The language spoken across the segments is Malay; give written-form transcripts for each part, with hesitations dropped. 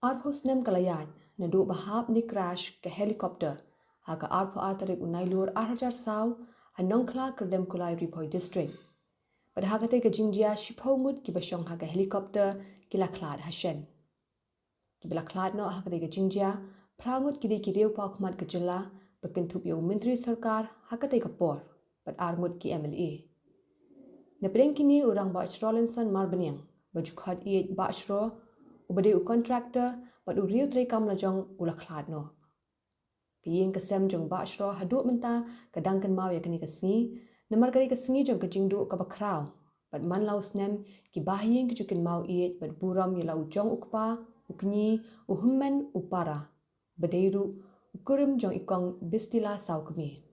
Arphos nem kalayat na do bahab ni crash ke helicopter haka arpho artarik unailur arhajar saw hanong kla kerdem kulai ripoi district. Pada hakate ke jingjia shipongut ki basyong haka helicopter kila klad hashen. Kibla klad no hakate ke jingjia prangut kidi kiriu pa khmat ke jela bekentup yo menteri sarkar hakate ke por pad arngut ki MLA. Na pedeng kini urang ba Rolinson Marbanyang baju khad iet ba shro ubade u contractor pad u riu tre kam lajong ula klad no. Kiyeng kesem jong ba shro hadu menta kadangkan mau ya kini kesngi namar kali kesngi jong kejingdu ka bakrau pad man lau snem ki bahiyeng kejukin mau iet pad buram ya lau jong ukpa ukni uhummen upara badeiru ukurim jong ikong bistila sau kemi.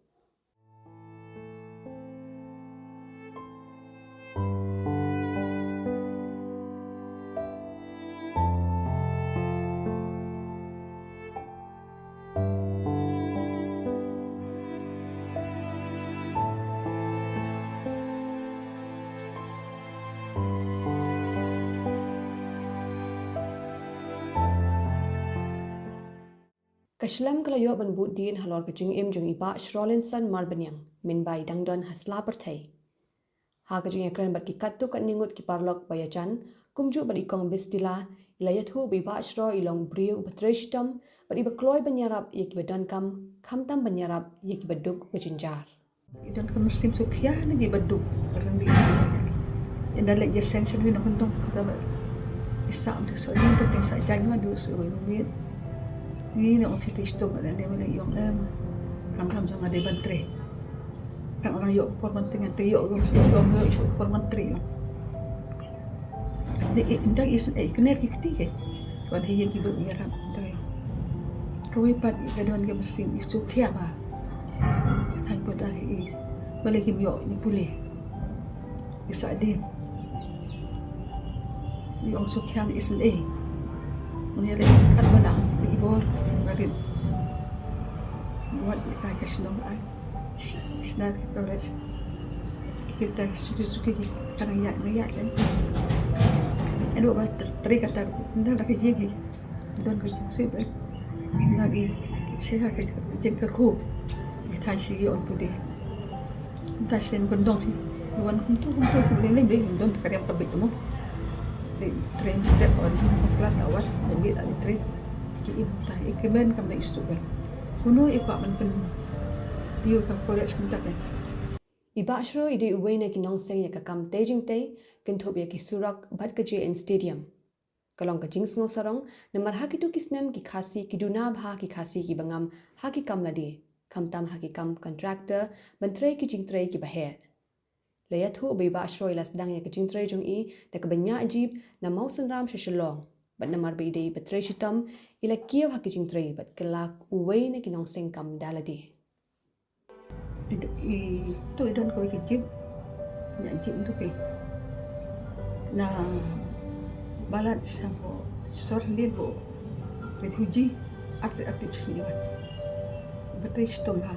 Kaslam kalayo ban budin halor kajing im jong iba Rolinson Marbanyang min bai dangdon hasla pertai. Ha kajing ekran bat ki katu kat ningut ki parlok bayajan kumju bat ikong bistila ilayathu biba shro ilong briu batreshtam bat iba kloy banyarap yek badan kam tam banyarap yek baduk bajinjar. Idan ka musim sukya nagi baduk karang di jingan. Ina lek jeseng shudwi na kundong kata ba isa am so ni tating sa jangma du so wit. Ni na opti istom na de wala yung kam jong ade bantre. Kan orang yo por manting ante yo yo por mantre yo. De indang is kner kikti ke. Wan hiyen ki bu yaram tre. Kawai pat gadon ke musim isukya ba. Thay pada hari boleh kimyo ni pulih isa din yung sukyang isn Muni at balang di ibor marin buat ikai kasnong ay isnat kores kita suki karang ya kan eno bas tri kata nda lagi jegi don ke sip lagi siha ke jengkerku kita sih on pudi kita sen kondong sih wan kuntu lele don kariam kabit mo di train step on kelas awat jadi ada train ki imta ikmen kam na istuga kuno ikwa man pen dio ka korek sebentar kan Iba shro ide uwe na kinong seng ya kakam tejing te kinthop ya kisurak bhat kaje in stadium. Kalong ka jings ngosarong namar hakitu kisnem ki khasi kiduna bha ki khasi ki bangam haki kam ladi kamtam haki kam contractor bantre ki jingtre ki bahe. Layathu biba shro ilas dang ya ki jingtre jong i da ka banya ajib na mausan ram shashalong bat namar be ide batre shitam ila kiew haki jingtre bat kelak uwe na kinong seng kam daladi. Itu idon ko ikijib nyajib tu pe na balat sampo sorlil bo huji aktif seniwan betul istom ha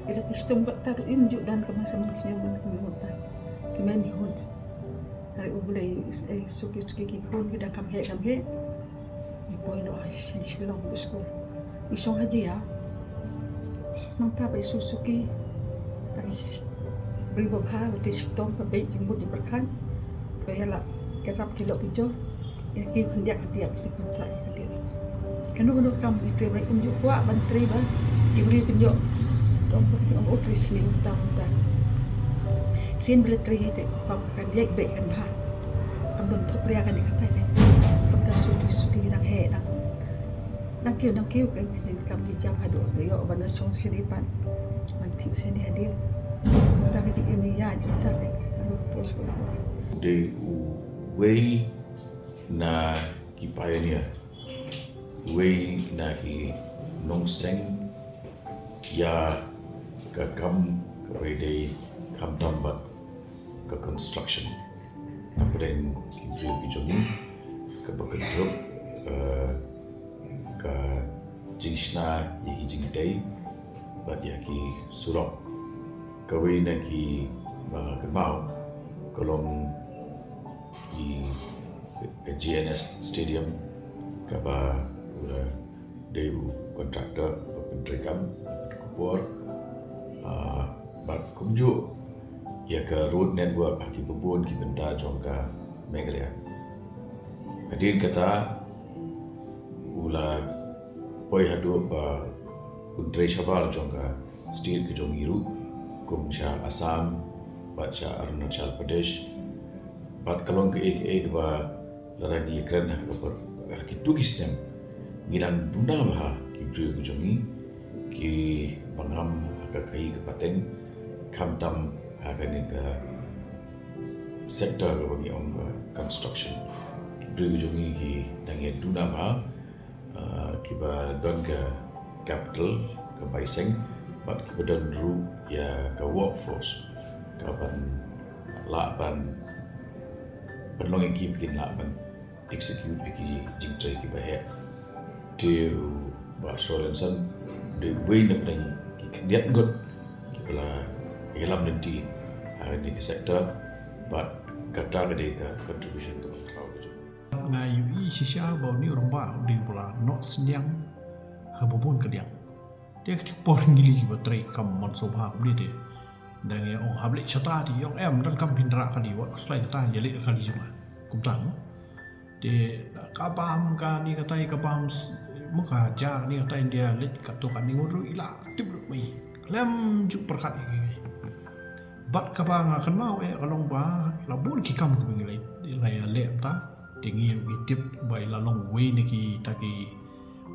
ida istom taru injuk dan kemasan kinyaman kemutan kemen hund hari ubulai suki ki khon kita kam he ni point oh silong school isong haji ya mangta ba suki beri bapa betul istom ke jembut di berkan kaya lah kerap kilo hijau yang kita dia kontrak dia kanu kam itu mai unjuk kuat bantri ba diberi tunjuk dong pergi office ni utang sin beletri itu pakai lek baik kan bah kamu untuk pria kan dikata ni kamu suki nang he nang kiu kan kamu dijam hadu yo bana chong siripan mantik sini hadir tapi jika ini ya tapi kamu terus de way na ki pioneer way na ki nongseng ya ka kam ka de kam tambat ka construction apren ki drill ki joni ka bakedrop ka jingshna yi jingdei bat ya ki surok ka way na ki ba kemau kolong di GNS Stadium kaba ula deu kontraktor pentrikam kupor bat kumju ya ke road network ki bubun ki benda jongka Meghalaya hadin kata ula poi hadu ba untrai shabal jongka state ke jongiru kumsha Assam baca Arunachal Pradesh bat kalong ke ek ba larani kren ka ki tukistem ngidan bunda bah ki bru jongi ki bangam ka kai ke pateng kamtam hagani ka sektor ka bagi ong construction ki bru jongi ki dange duna bah ki ba don ka capital ka baiseng bat ki badan ru ya ka workforce ka ban penlong ki bikin ban execute ki jingtrai ki bahe te ba sorensan de way nak dang ki kediat got ki pala elam nanti di sektor but kata gede ka contribution ka kau tu na yu i shisha ba ni romba di pula no snyang habobon kediang dia ke por ngili ba trai kam mon sobha bli de dang ya ong habli chata di yong em dan kam pindra ka di wa slai ta yeli ka di juma kum tang de ka paham ka ni katai ka paham muka ja ni katai dia lit ka to kan ni nguru ila tip mai klem ju perkat ni bat ka ba nga kan mau kalong ba la bun ki kam ku ngi lai le ta tingi wi tip bai la long we ni ki ta ki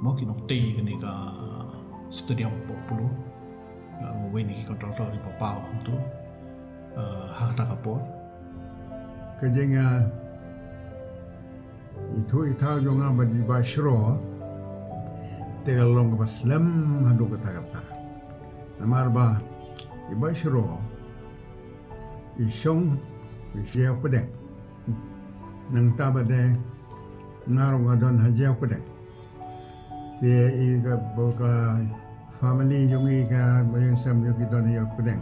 mo ki nok te ni ka stadium populu la we ni ki kontraktor di papau tu hak ta kapor kejengnya itu jonga badi bashro tegalong baslam hadu kata namar ba ibashro isong isya pedeng nang tabade ngarong adon haja pedeng te iga boka family jungi ka bayang sam yuki don ya pedeng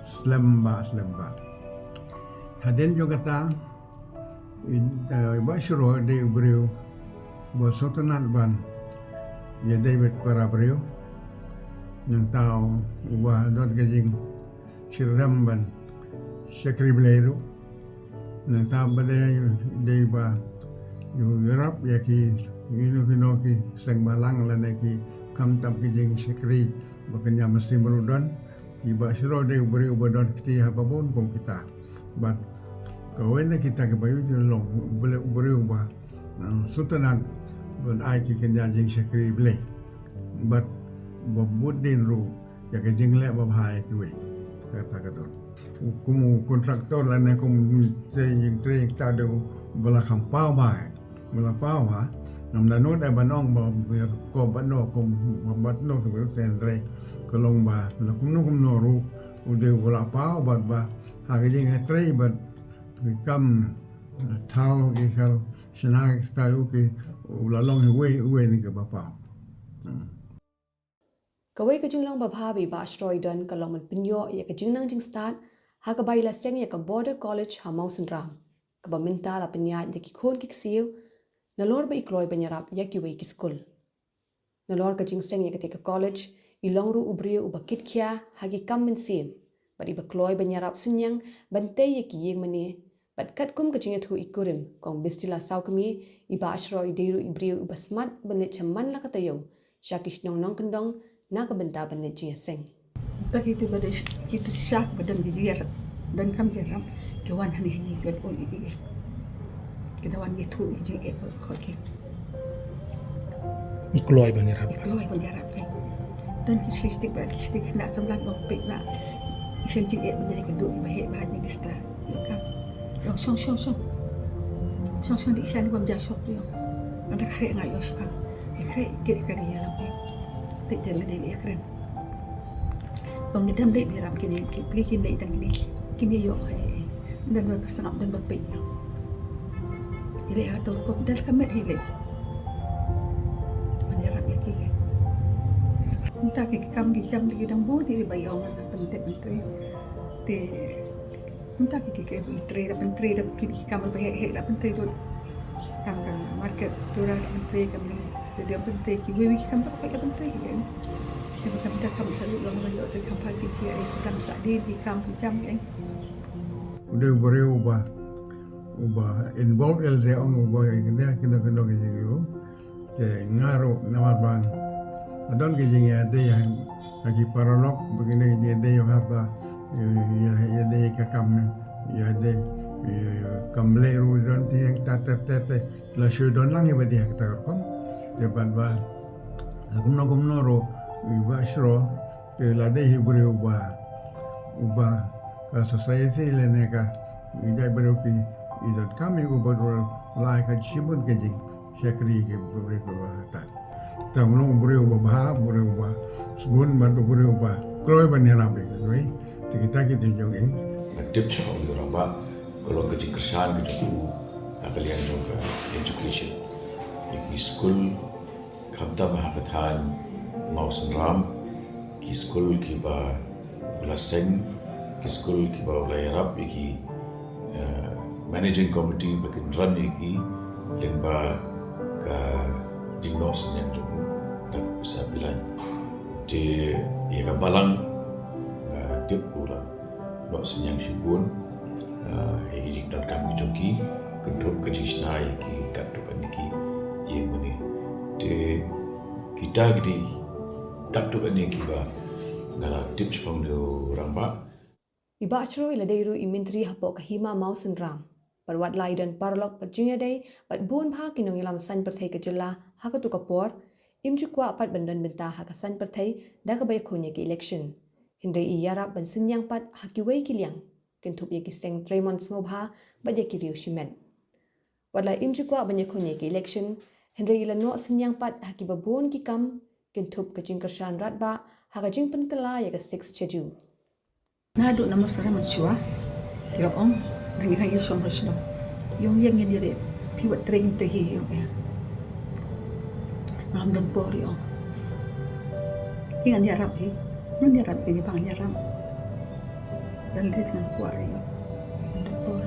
slam ba haden juga ta bashro de ubriu bo sotanat ban ya David para brio nang tao ubah dot gajing siram ban sekri bleru nang tao bade de ba yu rap ya ki inu ki sang balang la ki kam tam gajing sekri bakanya mesti merudon di bashro de ubriu bodon kiti hababon kom kita bat kawin na kita kebayu di long boleh berubah sultanan bon ai ki kenjajing sekri ble but bobudin ru ya ke jingle babhai ki we kata kata kumu kontraktor la ne kum sing tring ta do bala kham pau ba nam da no da banong ba ko bano kum bat no ke sen re ko long ba la kum no ru u de bala pau ba ha ke jing tre ba kam tau ki kal senang tahu ki ulalong we ni ke bapa kawai ka jinglang ba bhabi ba asteroidan kalong man pinyo ya ka jingnang jing start ha ka bai la seng ya ka border college ha mausan ram ka ba minta la pinya de ki khon ki siu na lor ba ikloi banyarap ya ki we ki school na lor ka jing seng ya ka te ka college ilong ru ubri u ba kit kya ha ki kam min sim ba di ba kloi banyarap sunyang bante ya ki yeng mani but kat kum ka jinget hu ikurim kong bistila sau kami iba ashroi deiru ibriu iba smart banit chaman la katayo shakish nong kendong na ka benta banit jinget seng tak itu pada itu syak badan bijiar dan kam jaram kawan hani haji kat on iki kita wan itu jing ko ke kloi banyarap dan kistik nak sembilan opik nak isim jing menjadi kedua bahaya ni dista kan yo song di sana bam jasok yo ada kare ngai yo sekarang kare kira ya lampu tak jalan dari ekran bang ngedam dek diram kini pilih kini tang ini kini yo dan berpesanap dan berpik yo ile atau kop dal kamet ile menyerap ya kiki entah ke kam ki jam di dang bo di bayong penting te entah ke istri dan menteri dan kini kamar bahaya dan menteri tu kan market tura menteri kami stadium menteri kiwi kami pakai menteri kan. Tapi kami dah kami selalu orang yo tu kami pergi dia kita sadi di kami jam kan. Udah boleh ubah involve LD on ubah ini kena gitu. Ke ngaruh nama bang. Adon kejengnya ada yang lagi paralog begini ada yang apa ya ada kakam ya ada kamle rudan tiang tata la shudon lang iba dia kata kom depan ba kumno ro iba shro ke la de hibre uba ka society le ne ka ida bero ki idot kami uba ro la ka chibun ke jing syakri ke bre ko ta tamno bre uba subun bantu bre uba kroy banera be right kita jogi Tip siya orang ba kalau kerja kerjaan kerja tu kalian juga education di school khamta mahakathan mausan ram ki school kiba belaseng ki school kiba layarap ki managing committee bakin run ki lemba ka dignos yang juga dak bisa bilang di ia balang tip pula no senyang sibun hegi jik dan kami joki kentup kejisnai ki katukan ki yang meni de kita gidi katukan ni kiba ngala tips pang do ramba Iba achro ila deiru imintri hapok kahima mausen ram parwat laidan parlok pajunya dei pat bun pha kinong ilam san perthai kejela hakatu kapor imju kwa pat bandan benta hakasan perthai dakabay khonya ki election Hindai iyara bansin yang pat hakiway kiliang, kentup ye kiseng 3 months ngobha, badya kiriu shimen. Wadla imjukwa banyakonye ki election, hindai ila no sinyang pat hakibabon kikam, kentup kajing kersan ratba, hakajing penkala ya ke 6 schedule. Nado nama sana mansua, kira ong, ringan ya som resno, yung yang dia piwat training tehi yung malam dempor yung, ingat dia rapi. Menyerap ke Jepang nyerap dan dia dengan kuat ya dempur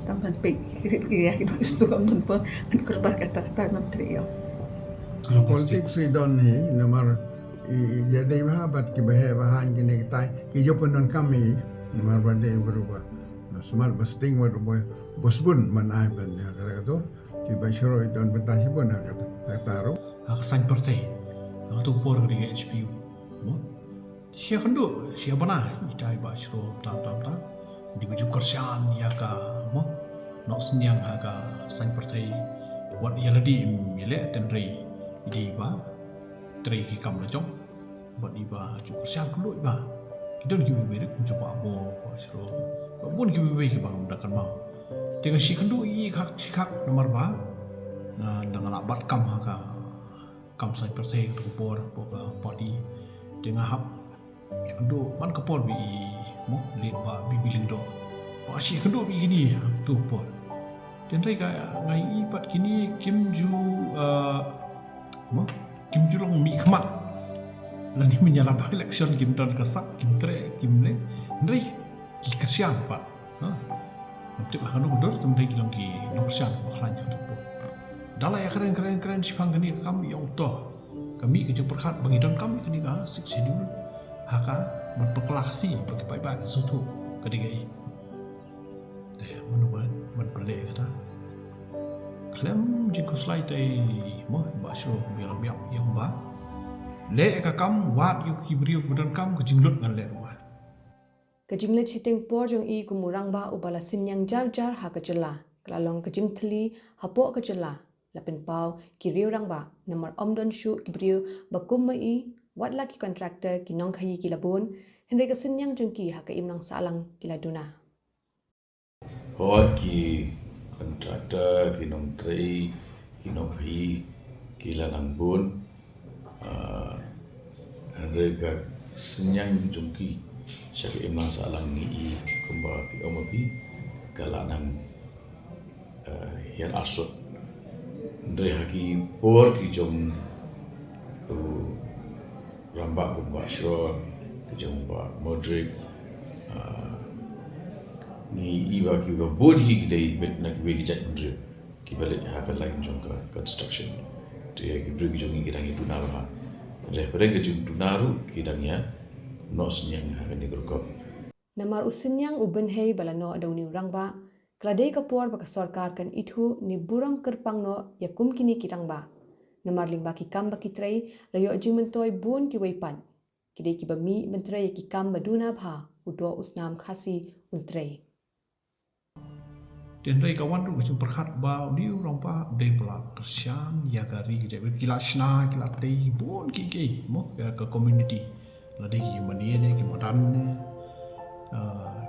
tampan pe kira kita itu kan dempur dan korban kata-kata menteri ya politik Sweden ni nomor jadi bahabat ki bahan kini kita ki jopun don kami nomor bande berubah semal besting berubah bosbun man ai ban ya kata tiba syaro don bentasi pun kata taruh Akasan partai tu por ke HPU Siya kendo, siya bana, itai ba shro tam di baju kerjaan ya ka mo, no senyang aga sang partai, wat ya ladi mile tenrei di ba, trei ki kam lajong, bat di ba ju kerjaan kendo ba, kita ni kibi beri mencoba mo ba shro, bun kibi beri ki bang dakan mau, tega si kendo i kak nomor ba, na dengan abat kam aga kam sang partai kupor poka parti, tengah hap kendo man kapor bi mo le ba bibilindo pa si kendo bi gini tu por den rei ka ngai ipat kini kimju mo kimju long mi khamat lani menyala ba election kim don kasak kim tre kim le rei ki kasian pa ha nanti lah kanu dor tem rei kilong ki no kasian makhlanya tu por dala ya keren sipang gani kami yang to kami kerja perkat bangidon kami kini ka 6 schedule haka berpekelasi bagi baik-baik suatu kedigai menuban menpelek kata klaim jika slide tay mo basho bilang yang ba le ka kam wat yu kibriu budan kam ke jinglut ngan le rumah Kajinglet siting por jong i kumurang ba ubala sinyang jar haka jela klalong kajing thli hapo ka jela lapin pau kiriu rang ba namar omdon shu kibriu bakum mai wat laki kontraktor ki nong khayi ki labon hindai ka sinyang jengki haka imnang salang ki laduna ki kontraktor ki nong trei ki nong khayi ki lanang bon hindai ka sinyang jengki syaki imnang salang ni kumba ki omapi kalanang yang asut hindai haki por ki jong rambak kumba syro kejumpa Modric ni iba ki ba bodi ki dai bet na ki begi jat Modric kibalik hak lain jong ke construction dia kibrik jongi kita ngi tuna ba repere ke jung tuna ru kidangnya nos nyang hak ni grokop Namar usinyang uben hei balano adau ni urang ba Kladei kapor baka sarkar kan itu ni buram kerpang no yakum kini kirang ba. Namar ling baki kam baki tray layo jing mentoy bun ki weipan. Kidei ki bami mentray ki kam baduna bha udo usnam khasi untray. Dan rai kawan tu macam perhat bau ni orang pa dei pula kersian ya gari je kila shna kila dei bun ki mo ke community la dei ki mani ne ki madan ne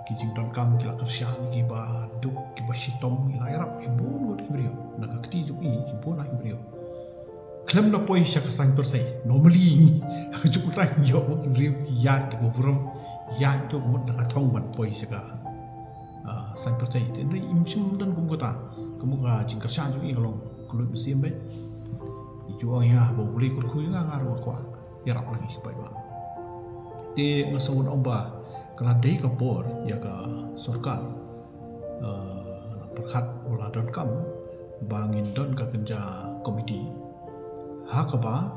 ki jing don kam kila kersian ki ba duk ki ba sitom ila yarap ki bun go ki brio nak kti ju ki bun nak brio klem na poi sha ka sang persai normally ha ju ta yo ki brio ya de go brum ya to mo na thong ban poi sha ka sang persai ten ri im sim dan kum kota kamu ga jing kersian ju ki long kulut besim be ju ang ya bo beli kur khu nga ngar kwa yarap lagi ki ba de ngasawon omba kalau dei kapor ya ka sarkar perkat ola don kam bangin don ka kerja komiti hakaba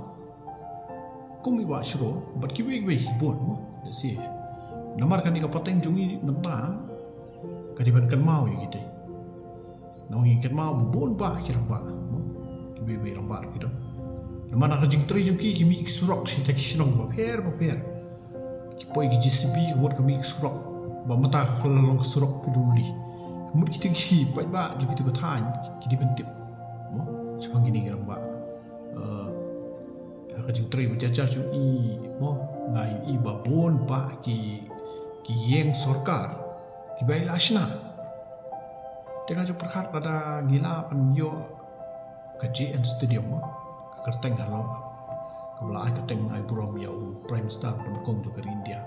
kumi wa shro bat ki we bon mo si namar kan ka pateng jungi nanta kadiban kan mau ya gitu nong kan mau bon ba kirang ba ki we rang ba gitu namana ka jing tri jungi ki mi surok si ta ki shnong ba per poi ki JCB wot kami surok ba mata khalalong surok piduli mut ki ting hi pa ba ju ki tu than ki di bentip mo chang gini gerang ba ha ka jing tri bu jaja ju i mo ngai i ba bon ba ki yeng sarkar ki bai lashna dengan ju perkhat pada gila pan yo ka JN stadium mo ka kerteng halo Kala ai keteng ai buram ya prime star pengkong juga India.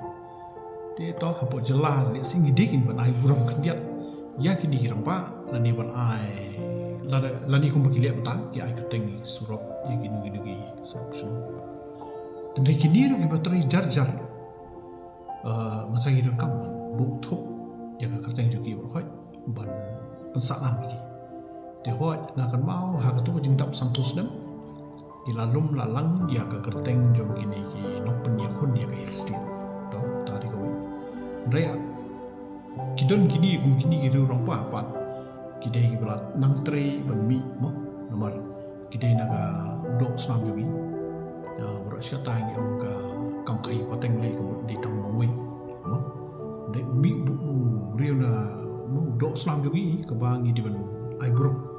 Dia toh hapo jelah le singi dikin ban ai buram kendiat. Ya kini hirang pa lani ban ai lani kum bagi lem ta ki ai keteng surok ya gini surok semua. Dan kini ru ki bateri jar masa hirang kam bu thup ya ka keteng juki berkhoi ban pensalam ki. Dia hoi ngakan mau ha katu jing dap santos dem ilalum lalang dia ke kerteng jom gini ki nok penyakun dia ke estate do tadi kau rea kidon gini gitu orang pa kidai ki belat nang tre ban mi mo nomor kidai naga dok snam jogi ya bro sia tai ni ong ka kam kai pateng le ko di tang nongwi mo de mi bu real na mo dok snam jogi ke bangi di ban ai bro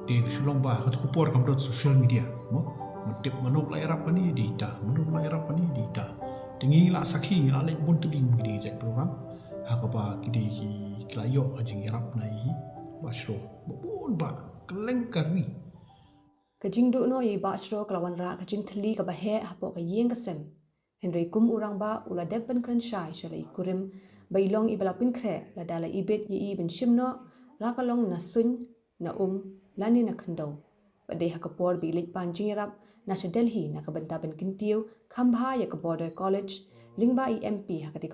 di sulong ba kat kupor kam dot social media mo mentip manuk la erap ni dita manuk la erap ni dita tingi la sakhi la le bon tu ding di jek program hakaba kidi klayo ajing erap nai basro bon ba keleng kari Kajing du no ye basro kelawan ra kajing thli ka bahe hapo ka yeng ka sem Henry kum urang ba ula depan kran shai shala ikurim bailong ibalapin kre la dala ibet ye ben shimno la kalong nasun na lani na khandau pade hakapor bilik panjing rap na Delhi na kabanta ban kintiu khambha ya ka border college lingba EMP hakati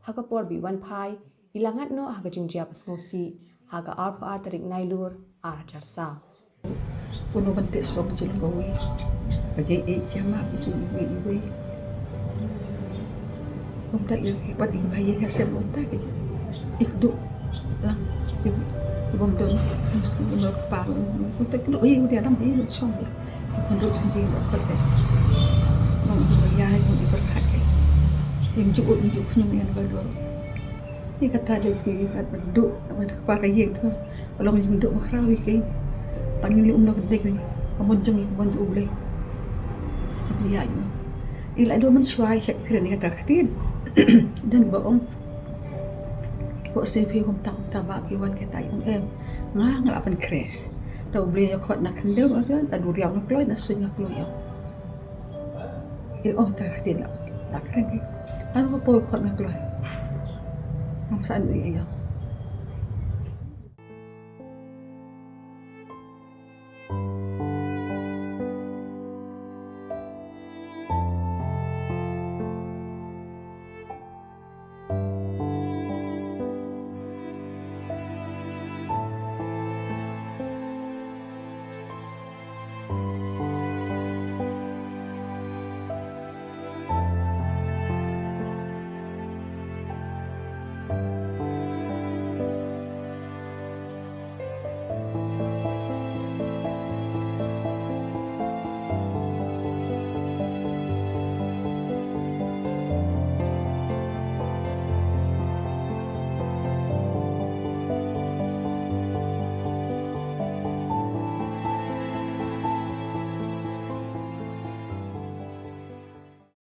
hakapor bi wan phai ilangat no hakajing jia pasngosi haga arpa tarik nailur arachar sa Puno bantik sok jil gawe kaje jama isu iwe Unta ibat ibaye kasem unta ke ikdu lang Ibang doon, menurut parang, untuk itu dia dalam ini song, untuk janji apa ke, mau bayar yang diberkati, yang cukup yang baru. Ini kata dia sebagai kata duduk, apa kepakai yang tu, kalau macam duduk makrawi ke, panggil nak dek ni, kamu jangan ikut bantu boleh, macam dia ini. Ila dua mensuai saya kira ni kata ketin, dan bohong. Kok CV hom tak ba iwan kita yung ngalapan kre daw beli yo khot na kandeu kan adu riau na kloy na sunya kloy yo il tak tin la kre ni anu ko khot na kloy ang saan yo